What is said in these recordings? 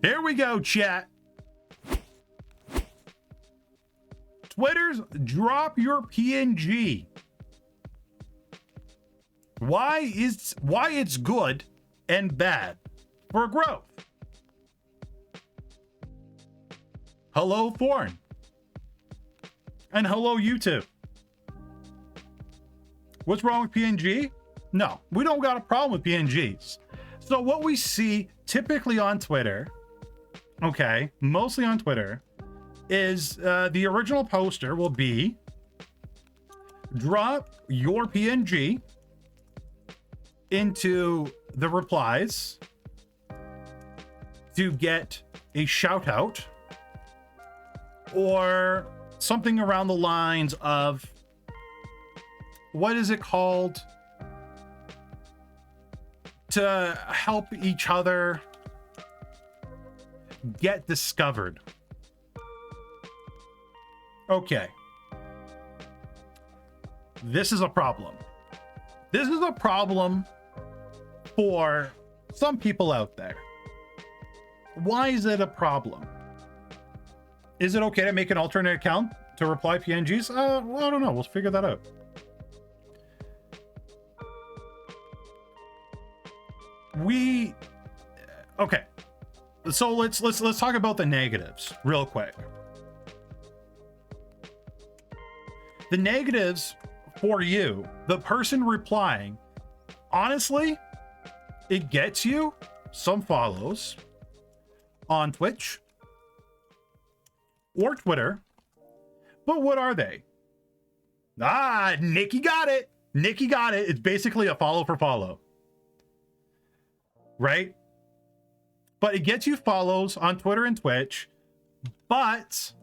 Here we go, chat. Twitter's drop your PNG. Why it's good and bad for growth. Hello, Thorn. And hello, YouTube. What's wrong with PNG? No, we don't got a problem with PNGs. So what we see typically on Twitter, okay, mostly on Twitter, is the original poster will be drop your PNG into the replies to get a shout out or something around the lines of, what is it called, to help each other get discovered. Okay. This is a problem. This is a problem for some people out there. Why is it a problem? Is it okay to make an alternate account to reply PNGs? Well, I don't know. We'll figure that out. Okay. So let's talk about the negatives real quick. The negatives for you, the person replying, honestly, it gets you some follows on Twitch or Twitter. But what are they? Nikki got it. Nikki got it. It's basically a follow for follow. Right? But it gets you follows on Twitter and Twitch, but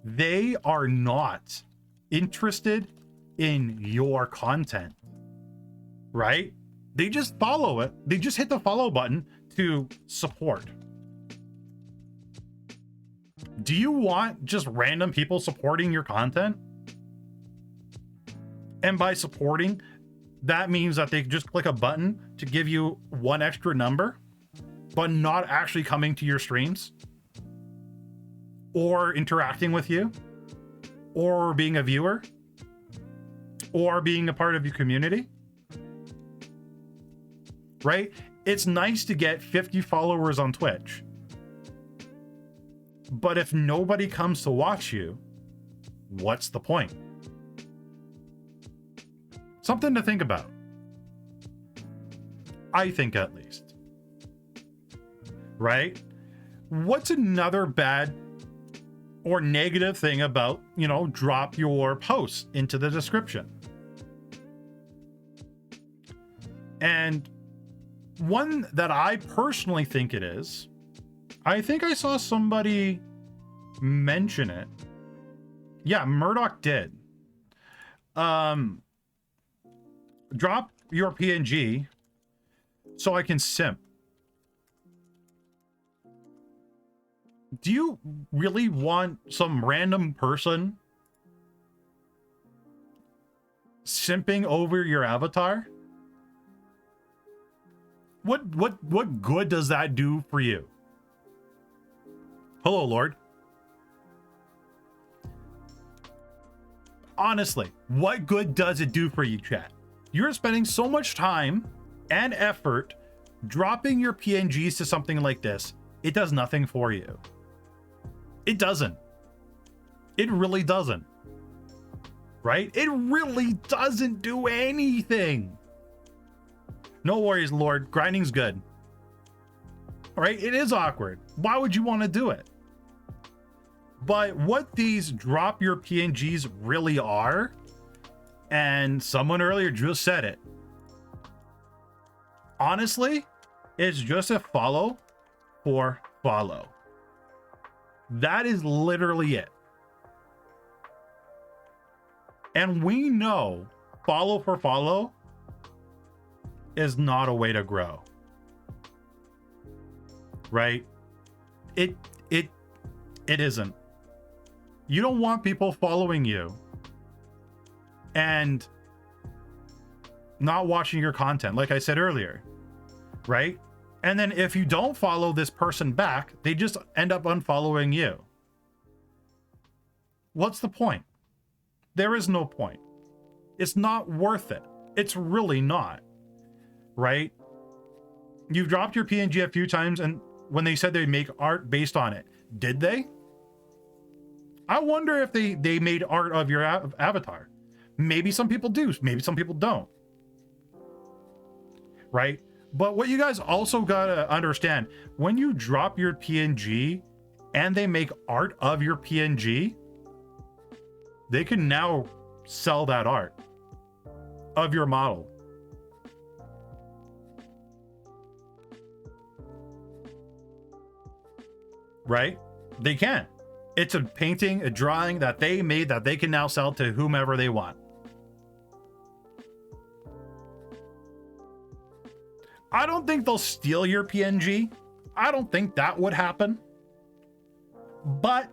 they are not interested in your content, right? They just follow it. They just hit the follow button to support. Do you want just random people supporting your content? And by supporting, that means that they just click a button to give you one extra number, but not actually coming to your streams or interacting with you or being a viewer or being a part of your community, right? It's nice to get 50 followers on Twitch, but if nobody comes to watch you, what's the point? Something to think about. I think, at least. Right? What's another bad or negative thing about, drop your posts into the description? And one that I personally think it is, I think I saw somebody mention it. Yeah, Murdoch did. Drop your PNG so I can simp. Do you really want some random person simping over your avatar? What good does that do for you? Hello, Lord. Honestly, what good does it do for you, chat? You're spending so much time and effort dropping your PNGs to something like this. It does nothing for you. It doesn't. It really doesn't. Right? It really doesn't do anything. No worries, Lord. Grinding's good. All right? It is awkward. Why would you want to do it? But what these drop your PNGs really are, and someone earlier just said it, honestly, it's just a follow for follow. That is literally it. And we know follow for follow is not a way to grow. Right? It isn't. You don't want people following you and not watching your content, like I said earlier, right? And then if you don't follow this person back, they just end up unfollowing you. What's the point? There is no point. It's not worth it. It's really not, right? You've dropped your PNG a few times, and when they said they'd make art based on it, did they? I wonder if they made art of your avatar. Maybe some people do, maybe some people don't, right? But what you guys also gotta understand, when you drop your PNG and they make art of your PNG, they can now sell that art of your model. Right? They can. It's a painting, a drawing that they made that they can now sell to whomever they want. I don't think they'll steal your PNG. I don't think that would happen. But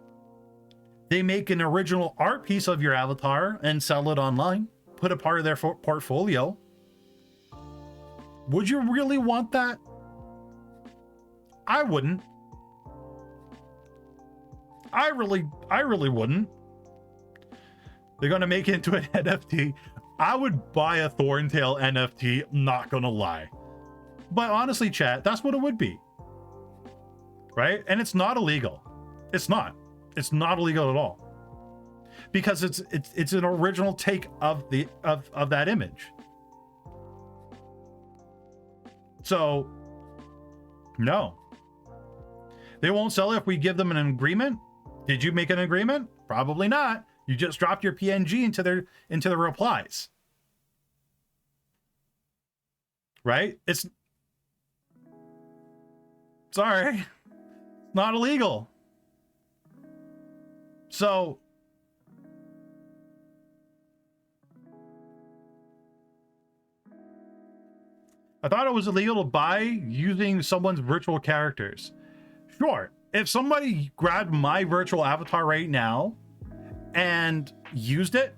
they make an original art piece of your avatar and sell it online, put a part of their portfolio. Would you really want that? I wouldn't. I really wouldn't. They're gonna make it into an NFT. I would buy a Thorntail NFT, not gonna lie. But honestly, chat, that's what it would be. Right? And it's not illegal. It's not. It's not illegal at all. Because it's an original take of that image. So no. They won't sell it if we give them an agreement. Did you make an agreement? Probably not. You just dropped your PNG into the replies. Right? It's sorry. Not illegal. So I thought it was illegal to buy using someone's virtual characters. Sure. If somebody grabbed my virtual avatar right now and used it,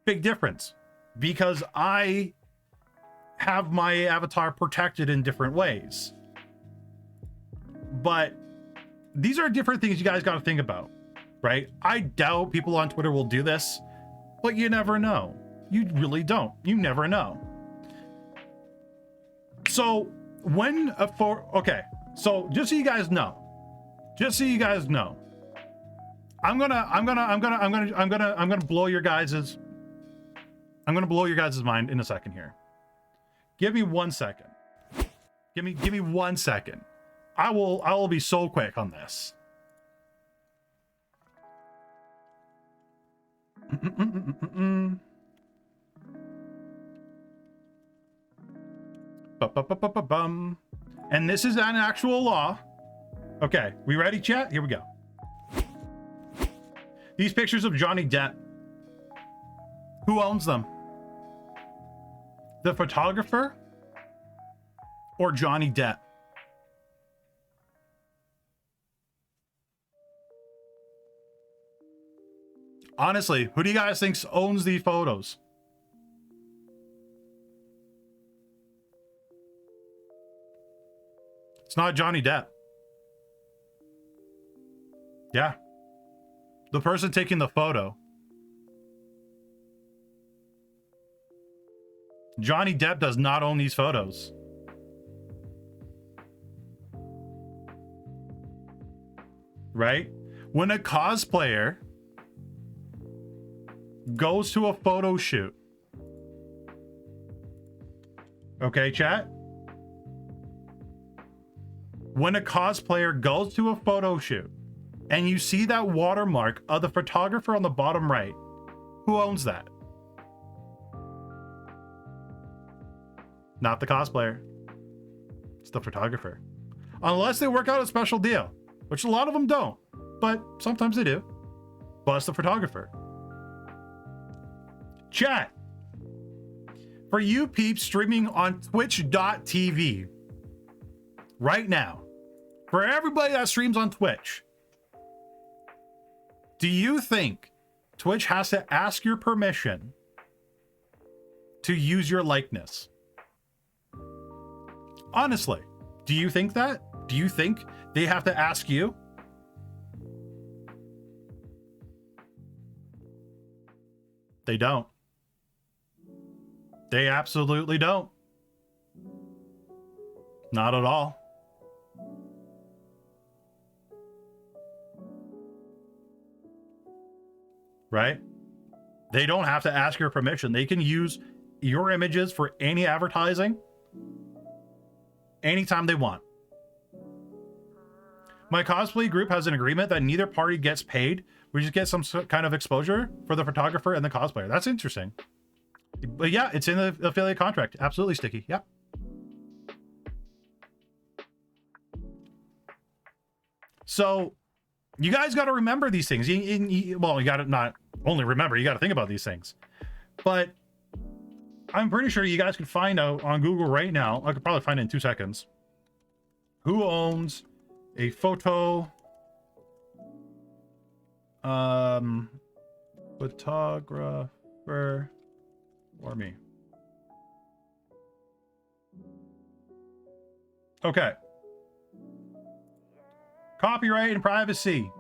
big difference, because I have my avatar protected in different ways. But these are different things you guys got to think about, right? I doubt people on Twitter will do this, but you never know. You really don't. You never know. So when okay, so just so you guys know, I'm gonna blow your guys's mind in a second here. Give me 1 second. Give me 1 second. I will be so quick on this. And this is an actual law. Okay, we ready, chat? Here we go. These pictures of Johnny Depp. Who owns them? The photographer or Johnny Depp? Honestly, who do you guys think owns these photos? It's not Johnny Depp. Yeah. The person taking the photo. Johnny Depp does not own these photos. Right? When a cosplayer goes to a photo shoot. Okay, chat? When a cosplayer goes to a photo shoot and you see that watermark of the photographer on the bottom right, who owns that? Not the cosplayer. It's the photographer. Unless they work out a special deal, which a lot of them don't, but sometimes they do. But it's the photographer. Chat. For you peeps streaming on twitch.tv right now, for everybody that streams on Twitch, do you think Twitch has to ask your permission to use your likeness? Honestly, do you think that? Do you think they have to ask you? They don't. They absolutely don't. Not at all. Right? They don't have to ask your permission. They can use your images for any advertising anytime they want. My cosplay group has an agreement that neither party gets paid. We just get some kind of exposure for the photographer and the cosplayer. That's interesting. But yeah, it's in the affiliate contract. Absolutely, Sticky. Yeah. So you guys got to remember these things. Well, you got to not only remember, you got to think about these things. But I'm pretty sure you guys could find out on Google right now. I could probably find it in 2 seconds. Who owns a photo photographer for me? Okay. Copyright and privacy.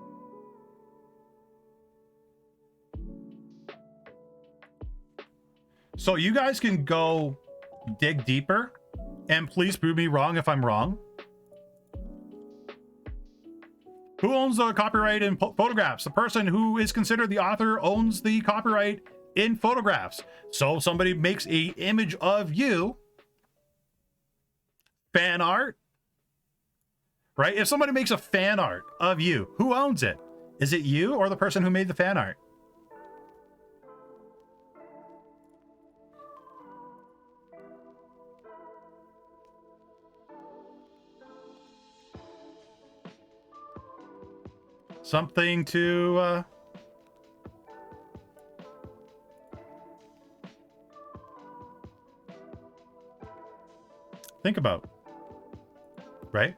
So you guys can go dig deeper, and please prove me wrong if I'm wrong. Who owns the copyright in photographs? The person who is considered the author owns the copyright in photographs. So if somebody makes an image of you, fan art, right? If somebody makes a fan art of you, who owns it? Is it you or the person who made the fan art? Something to think about, right?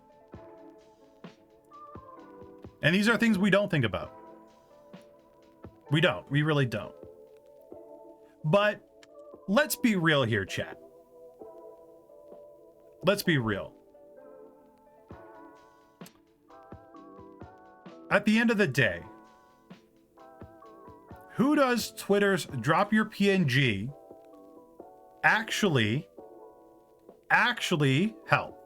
And these are things we don't think about. We don't. We really don't. But let's be real here, chat. Let's be real. At the end of the day, who does Twitter's drop your PNG actually help?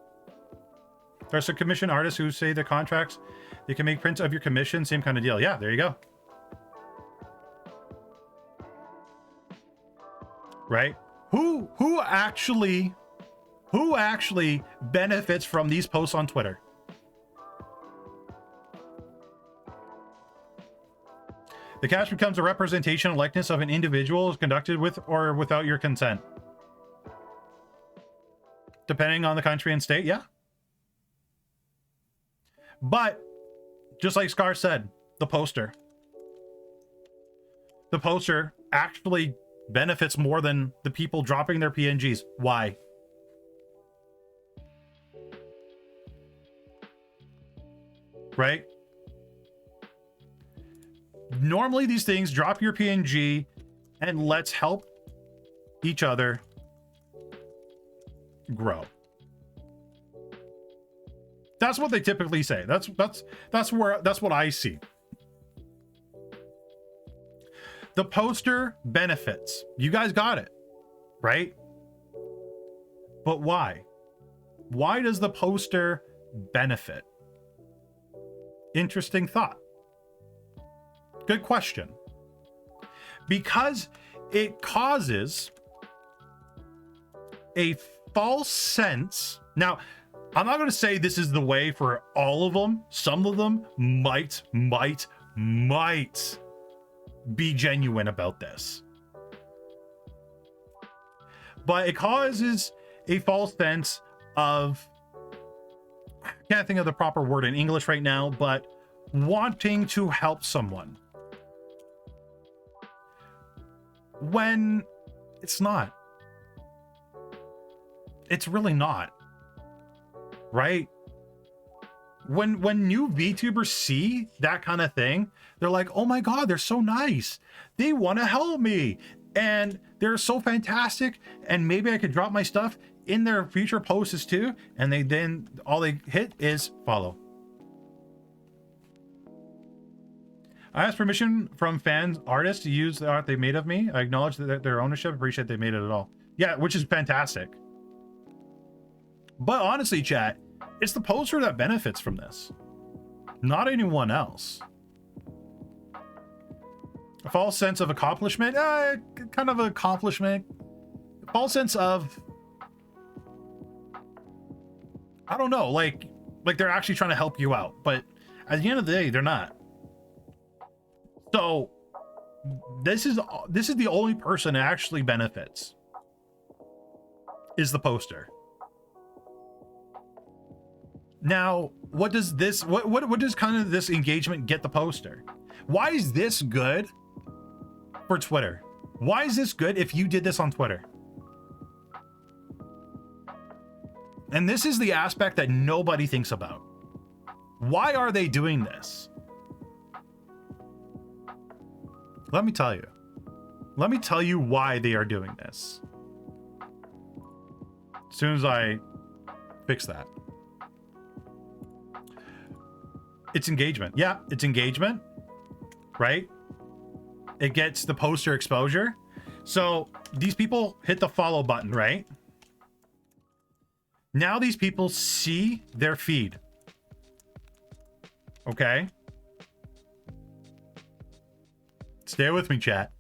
There's some commission artists who say the contracts, they can make prints of your commission, same kind of deal. Yeah, there you go. Right? Who actually benefits from these posts on Twitter? The cash becomes a representation and likeness of an individual conducted with or without your consent. Depending on the country and state, yeah. But, just like Scar said, the poster actually benefits more than the people dropping their PNGs. Why? Right? Normally these things, drop your PNG and let's help each other grow. That's what they typically say. That's what I see. The poster benefits. You guys got it, right? But why? Why does the poster benefit? Interesting thought. Good question. Because it causes a false sense. Now, I'm not going to say this is the way for all of them. Some of them might be genuine about this. But it causes a false sense of, I can't think of the proper word in English right now, but wanting to help someone. When it's not. It's really not. Right? When new VTubers see that kind of thing, they're like, oh my God, they're so nice. They want to help me. And they're so fantastic. And maybe I could drop my stuff in their future posts too, and they then all they hit is follow. I asked permission from fans, artists to use the art they made of me. I acknowledge that their ownership, appreciate they made it at all. Yeah, which is fantastic. But honestly, chat, it's the poster that benefits from this, not anyone else. A false sense of accomplishment, kind of an accomplishment. A false sense of, I don't know, like they're actually trying to help you out, but at the end of the day, they're not. So this is the only person that actually benefits, is the poster. Now, what does this, what does kind of this engagement get the poster? Why is this good for Twitter? Why is this good if you did this on Twitter? And this is the aspect that nobody thinks about. Why are they doing this? Let me tell you. Let me tell you why they are doing this. As soon as I fix that. It's engagement. Yeah, it's engagement, right? It gets the poster exposure. So these people hit the follow button, right? Now these people see their feed. Okay? Stay with me, chat.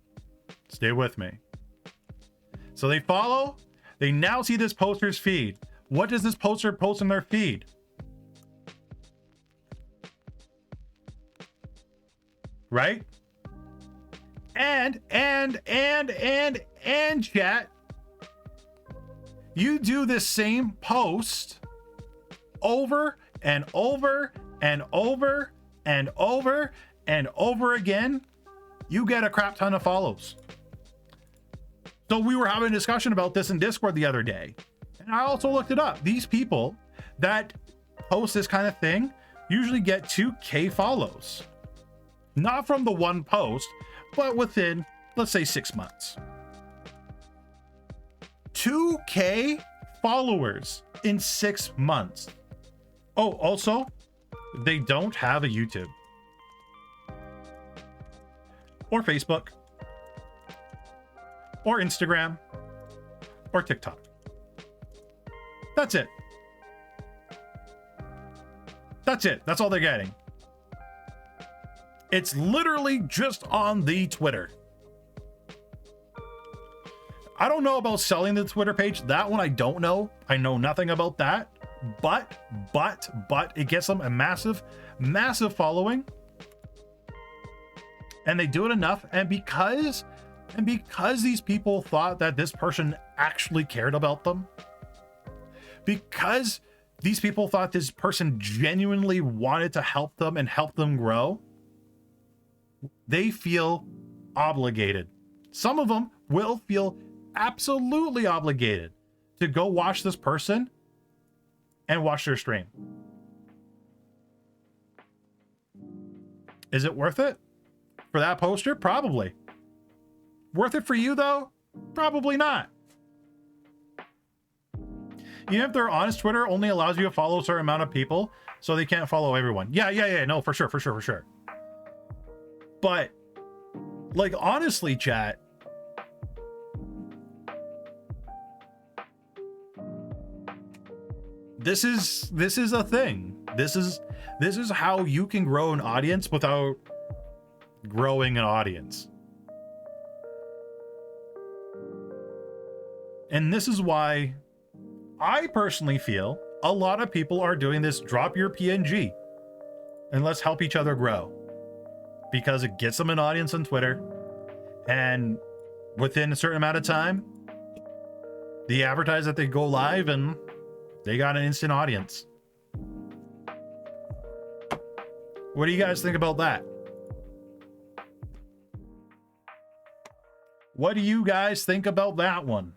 Stay with me. So they follow. They now see this poster's feed. What does this poster post in their feed? Right? And chat, you do this same post over and over and over and over and over again, you get a crap ton of follows. So we were having a discussion about this in Discord the other day, and I also looked it up. These people that post this kind of thing usually get 2K follows. Not from the one post, but within, let's say, 6 months. 2K followers in 6 months. Oh, also, they don't have a YouTube or Facebook or Instagram or TikTok. That's it. That's it. That's all they're getting. It's literally just on the Twitter. I don't know about selling the Twitter page. That one I don't know. I know nothing about that. But it gets them a massive following. And they do it enough. And because these people thought that this person actually cared about them, because these people thought this person genuinely wanted to help them and help them grow, they feel obligated. Some of them will feel absolutely obligated to go watch this person and watch their stream. Is it worth it for that poster? Probably. Worth it for you though? Probably not. Even if they're honest, Twitter only allows you to follow a certain amount of people, so they can't follow everyone. Yeah, no, for sure. But like, honestly, chat, this is a thing. This is how you can grow an audience without growing an audience. And this is why I personally feel a lot of people are doing this drop your PNG and let's help each other grow, because it gets them an audience on Twitter, and within a certain amount of time they advertise that they go live and they got an instant audience. What do you guys think about that? What do you guys think about that one?